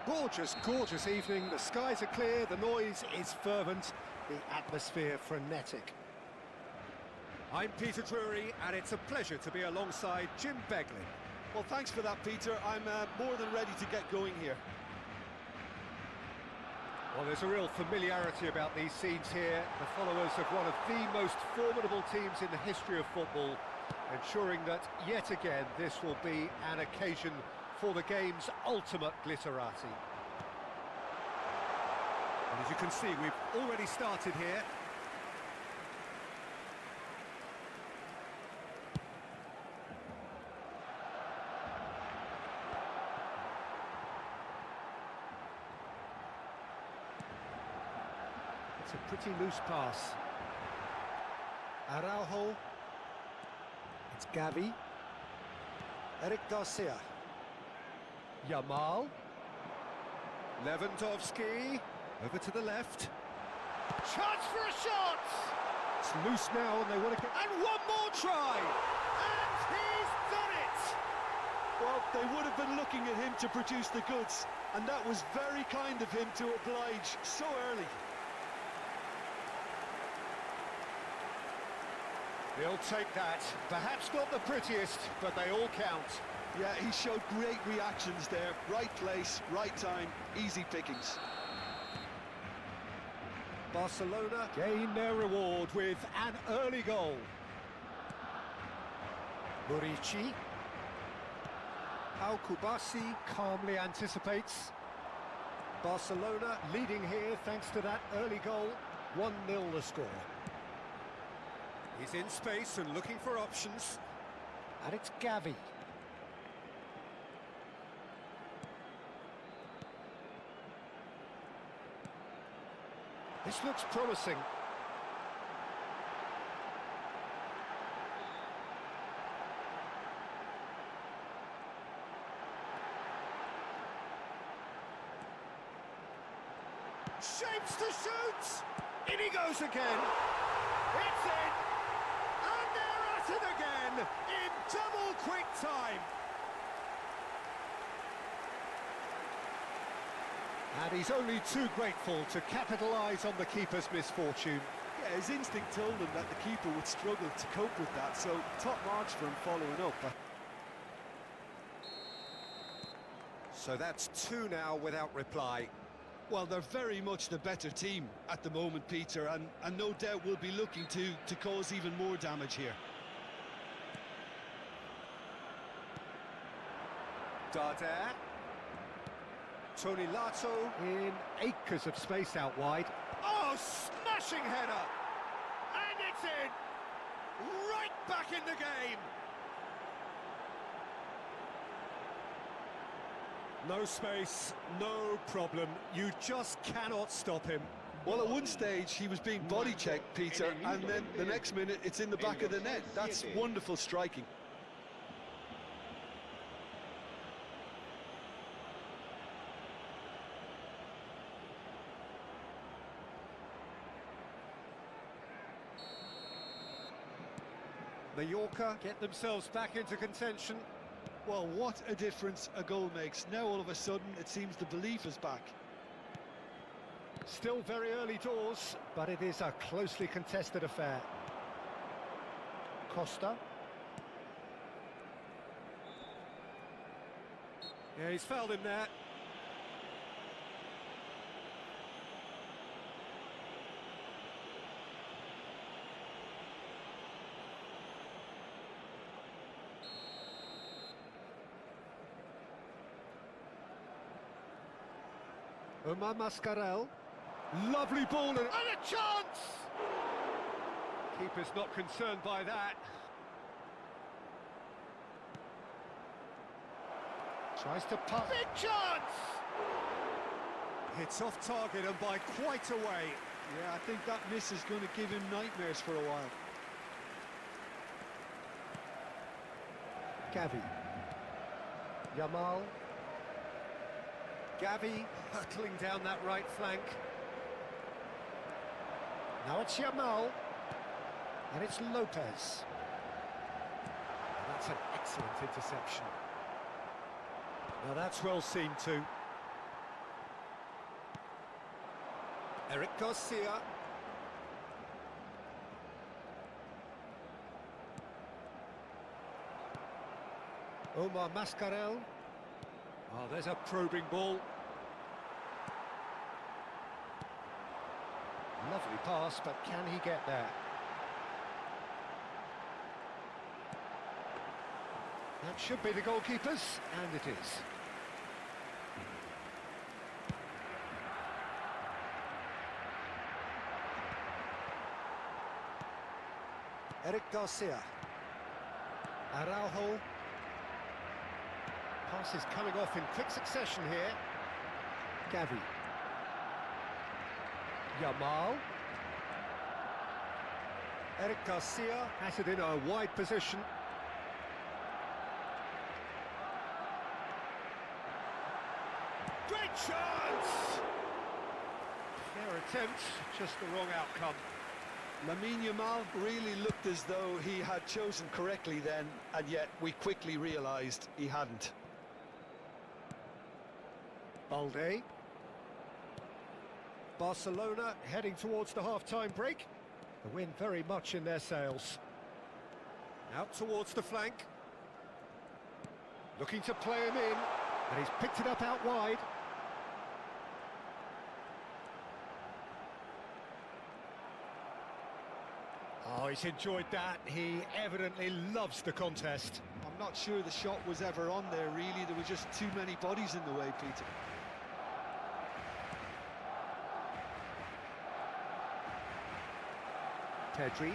Gorgeous, gorgeous evening. The skies are clear, the noise is fervent, the atmosphere frenetic. I'm Peter Drury, and it's a pleasure to be alongside Jim Beglin. Well, thanks for that, Peter. I'm more than ready to get going here. Well, there's a real familiarity about these scenes here. The followers of one of the most formidable teams in the history of football, ensuring that, yet again, this will be an occasion for the game's ultimate glitterati. And as you can see, we've already started here. It's a pretty loose pass. Araujo. It's Gavi. Eric Garcia. Yamal. Lewandowski. Over to the left. Chance for a shot! It's loose now and they want to get... And one more try! And he's done it! Well, they would have been looking at him to produce the goods, and that was very kind of him to oblige so early. He'll take that. Perhaps not the prettiest, but they all count. Yeah, he showed great reactions there. Right place, right time, easy pickings. Barcelona gain their reward with an early goal. Prediksi. Kubasi calmly anticipates. Barcelona leading here thanks to that early goal. 1-0 the score. He's in space and looking for options. And it's Gavi. This looks promising. Shapes to shoot! In he goes again! It's in! And they're at it again! In double quick time! And he's only too grateful to capitalise on the keeper's misfortune. Yeah, his instinct told him that the keeper would struggle to cope with that, so top marks for him following up. So that's two now without reply. Well, they're very much the better team at the moment, Peter, and no doubt will be looking to cause even more damage here. Darder. Tony Lato in acres of space out wide. Oh, smashing header! And it's in! Right back in the game! No space, no problem. You just cannot stop him. Well, at one stage he was being body checked, Peter, and then the next minute it's in the back of the net. That's wonderful striking. Mallorca get themselves back into contention. Well, what a difference a goal makes. Now all of a sudden it seems the belief is back. Still very early doors, but it is a closely contested affair. Costa. Yeah, he's fouled him there. Omar Mascarell. Lovely ball and a chance! Keeper's not concerned by that. Tries to put. Big chance! It's off target and by quite a way. Yeah, I think that miss is going to give him nightmares for a while. Gavi. Yamal. Gavi hurtling down that right flank. Now it's Yamal. And it's Lopez. And that's an excellent interception. Now that's well seen too. Eric Garcia. Omar Mascarell. Oh, there's a probing ball. Lovely pass, but can he get there? That should be the goalkeeper's, and it is. Eric Garcia. Araujo. Passes coming off in quick succession here. Gavi. Yamal. Eric Garcia has it in a wide position. Great chance! Fair attempt, just the wrong outcome. Lamine Yamal really looked as though he had chosen correctly then, and yet we quickly realised he hadn't. Balde. Barcelona heading towards the half-time break. The wind very much in their sails. Out towards the flank. Looking to play him in, and he's picked it up out wide. Oh, he's enjoyed that. He evidently loves the contest. I'm not sure the shot was ever on there, really. There were just too many bodies in the way, Peter. Pedri.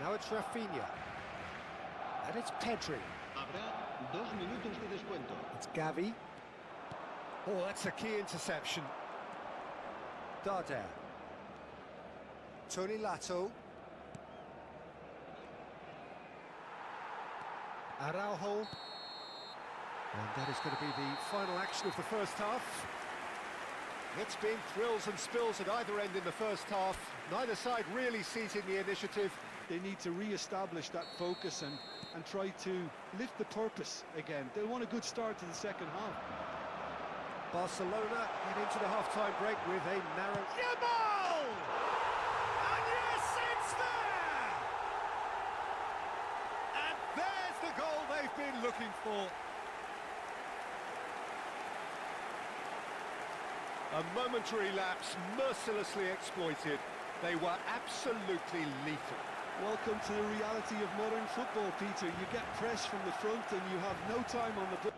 Now it's Rafinha. And it's Pedri. Habrá 2 minutos de descuento. It's Gavi. Oh, that's a key interception. Darder. Tony Lato. Araujo. And that is going to be the final action of the first half. It's been thrills and spills at either end in the first half. Neither side really seizing the initiative. They need to re-establish that focus and try to lift the purpose again. They'll want a good start to the second half. Barcelona get into the half-time break with a narrow... Yamal! And yes, it's there! And there's the goal they've been looking for. A momentary lapse, mercilessly exploited. They were absolutely lethal. Welcome to the reality of modern football, Peter. You get press from the front and you have no time on the ball.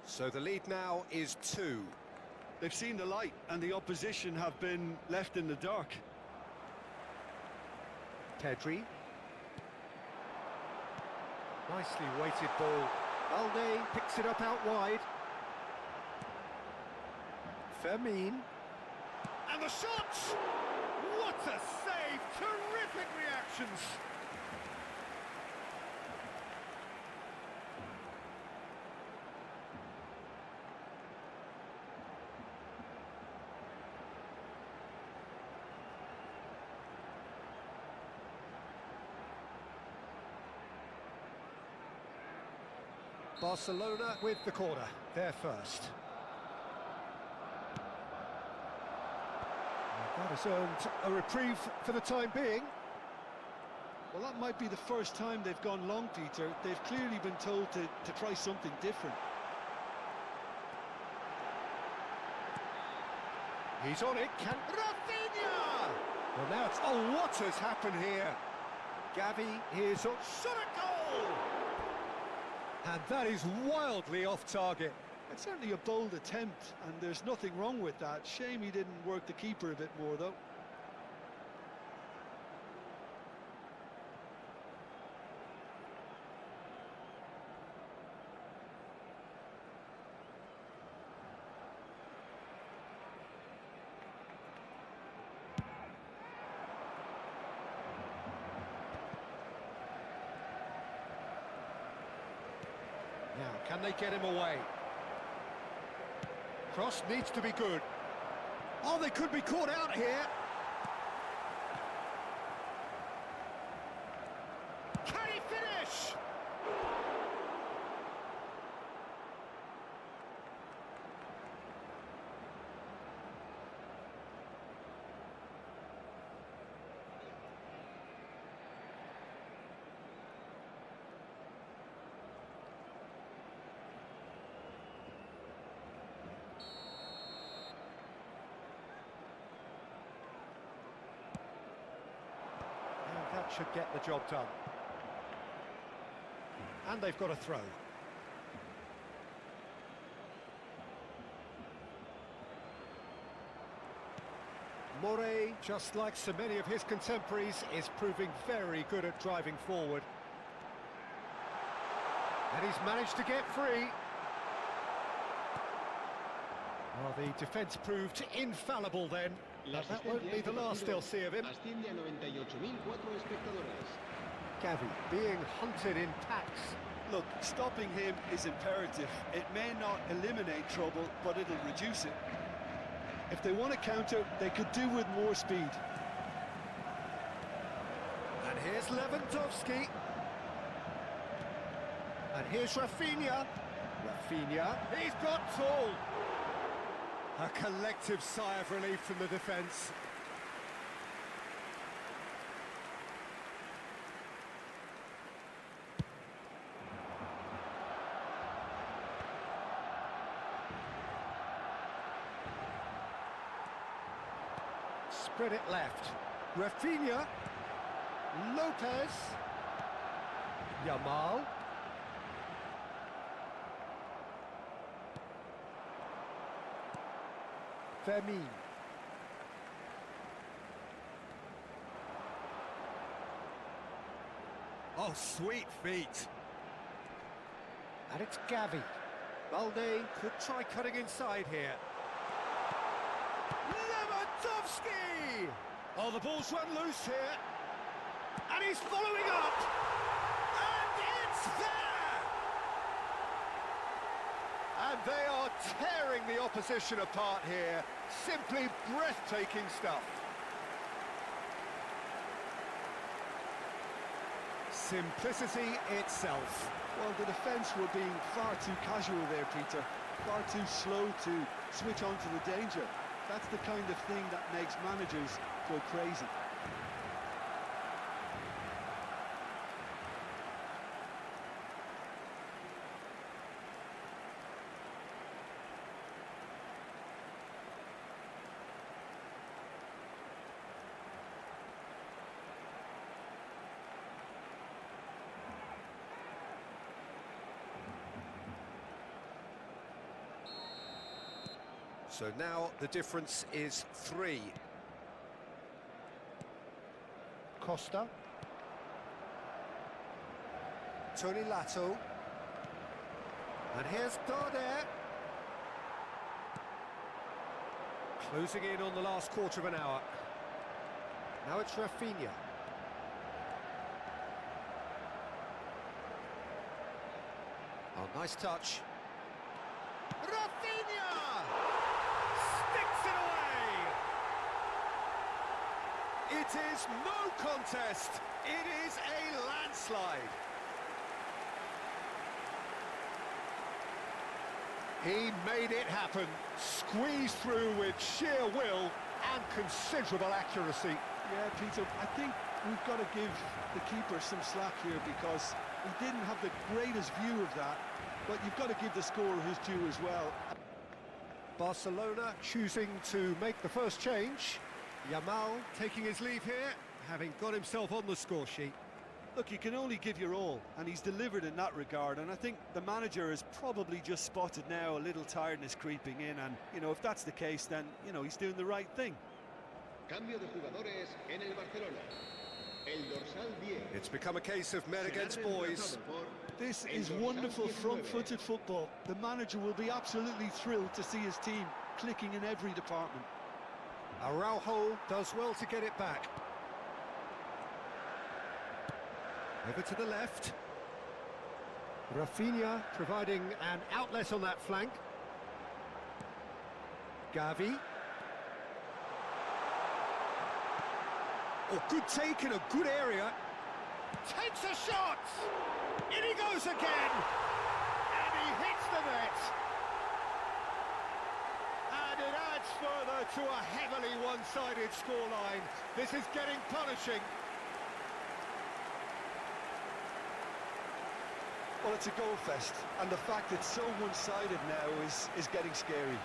So the lead now is 2. They've seen the light and the opposition have been left in the dark. Pedri. Nicely weighted ball. Balde picks it up out wide. Fermin. And the shot! What a save! Terrific reactions! Barcelona with the corner, they're first. That has earned a reprieve for the time being. Well, that might be the first time they've gone long, Peter. They've clearly been told to try something different. He's on it, can... Rafinha! Well, now it's... Oh, what has happened here? Gavi, here's on... Shot a goal! And that is wildly off target. It's certainly a bold attempt, and there's nothing wrong with that. Shame he didn't work the keeper a bit more, though. Now, can they get him away? Cross needs to be good. Oh, they could be caught out here. Can he finish? should get the job done. And they've got a throw. Morey, just like so many of his contemporaries, is proving very good at driving forward. And he's managed to get free. Well, the defence proved infallible then. But that won't be the last they'll see of him. Asciende a 98.004 espectadores. Gavi being hunted in packs. Look, stopping him is imperative. It may not eliminate trouble, but it'll reduce it. If they want to counter, they could do with more speed. And here's Lewandowski. And here's Rafinha. Rafinha, he's got tall. A collective sigh of relief from the defence. Spread it left. Rafinha. Lopez. Yamal. Fermin. Oh, sweet feet. And it's Gavi. Balde could try cutting inside here. Lewandowski! Oh, the ball's run loose here. And he's following up. And it's there! And they are tearing the opposition apart here. Simply breathtaking stuff. Simplicity itself. Well, the defence were being far too casual there, Peter. Far too slow to switch on to the danger. That's the kind of thing that makes managers go crazy. So now the difference is 3. Costa. Tony Lato. And here's Darder. Closing in on the last quarter of an hour. Now it's Rafinha. Oh, nice touch. Rafinha! Sticks it away! It is no contest. It is a landslide. He made it happen. Squeezed through with sheer will and considerable accuracy. Yeah, Peter, I think we've got to give the keeper some slack here because he didn't have the greatest view of that, but you've got to give the scorer his due as well. Barcelona choosing to make the first change. Yamal taking his leave here, having got himself on the score sheet. Look, you can only give your all, and he's delivered in that regard, and I think the manager has probably just spotted now a little tiredness creeping in, and, you know, if that's the case, then, you know, he's doing the right thing. Cambio de jugadores en el Barcelona. El dorsal 10. It's become a case of men against boys. This is wonderful front-footed football. The manager will be absolutely thrilled to see his team clicking in every department. Araujo does well to get it back. Over to the left. Rafinha providing an outlet on that flank. Gavi. Oh, good take in a good area. Takes a shot! In he goes again! And he hits the net! And it adds further to a heavily one-sided scoreline. This is getting punishing. Well, it's a goal fest, and the fact it's so one-sided now is getting scary.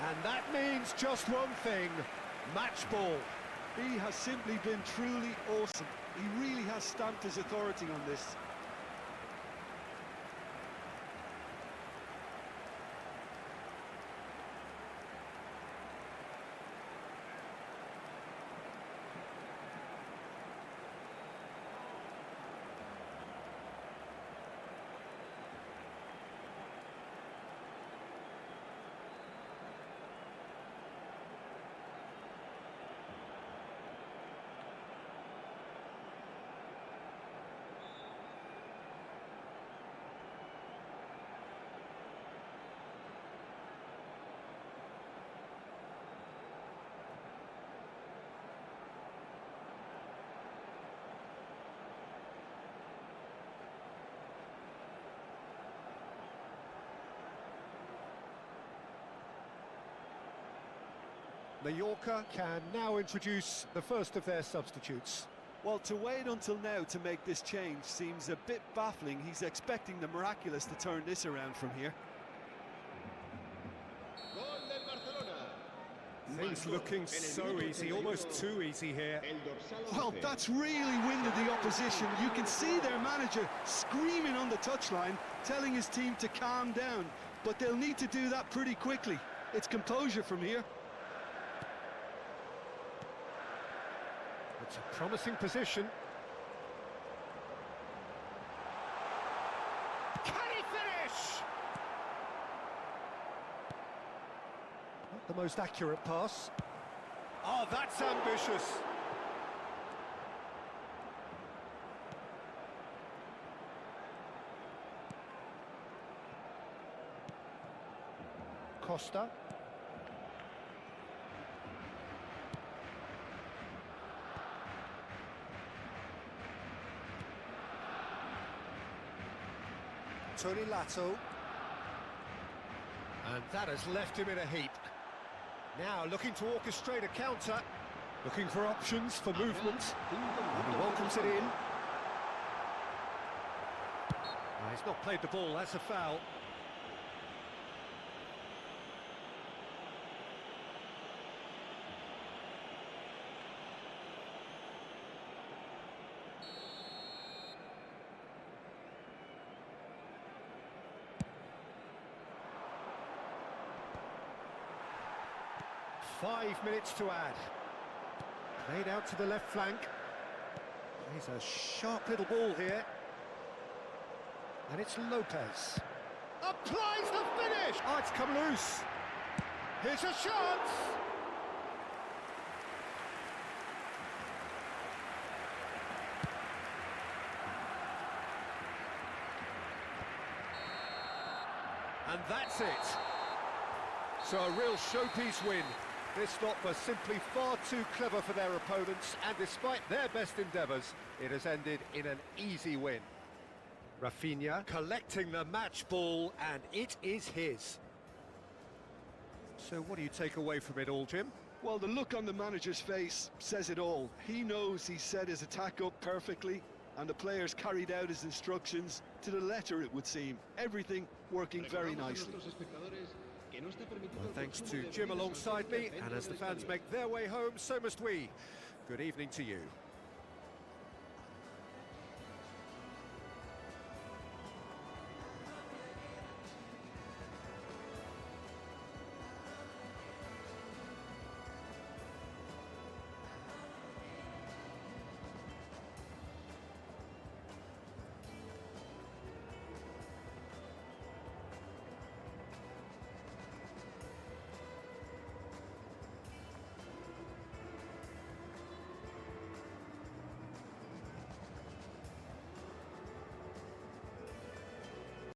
And that means just one thing, match ball. He has simply been truly awesome. He really has stamped his authority on this. Mallorca can now introduce the first of their substitutes. Well, to wait until now to make this change seems a bit baffling. He's expecting the miraculous to turn this around from here. Gol del Barcelona. Things looking so easy, almost too easy here. El dorsal Well, 11. that's really winded the opposition. You can see their manager screaming on the touchline, telling his team to calm down. But they'll need to do that pretty quickly. It's composure from here. It's a promising position. Can he finish? Not the most accurate pass. Oh, that's ambitious. Costa. Tony Lato. And that has left him in a heap. Now looking to orchestrate a counter. Looking for options for movement. And he welcomes it in. He's not played the ball, that's a foul. Five minutes to add. Played out to the left flank. He's a sharp little ball here. And it's Lopez. Applies the finish! Oh, it's come loose. Here's a chance! And that's it. So a real showpiece win. This lot was simply far too clever for their opponents, and despite their best endeavours, it has ended in an easy win. Rafinha collecting the match ball, and it is his. So what do you take away from it all, Jim? Well, the look on the manager's face says it all. He knows he set his attack up perfectly, and the players carried out his instructions to the letter, it would seem. Everything working very nicely. Well, thanks to Jim alongside me, and as the fans make their way home, so must we. Good evening to you.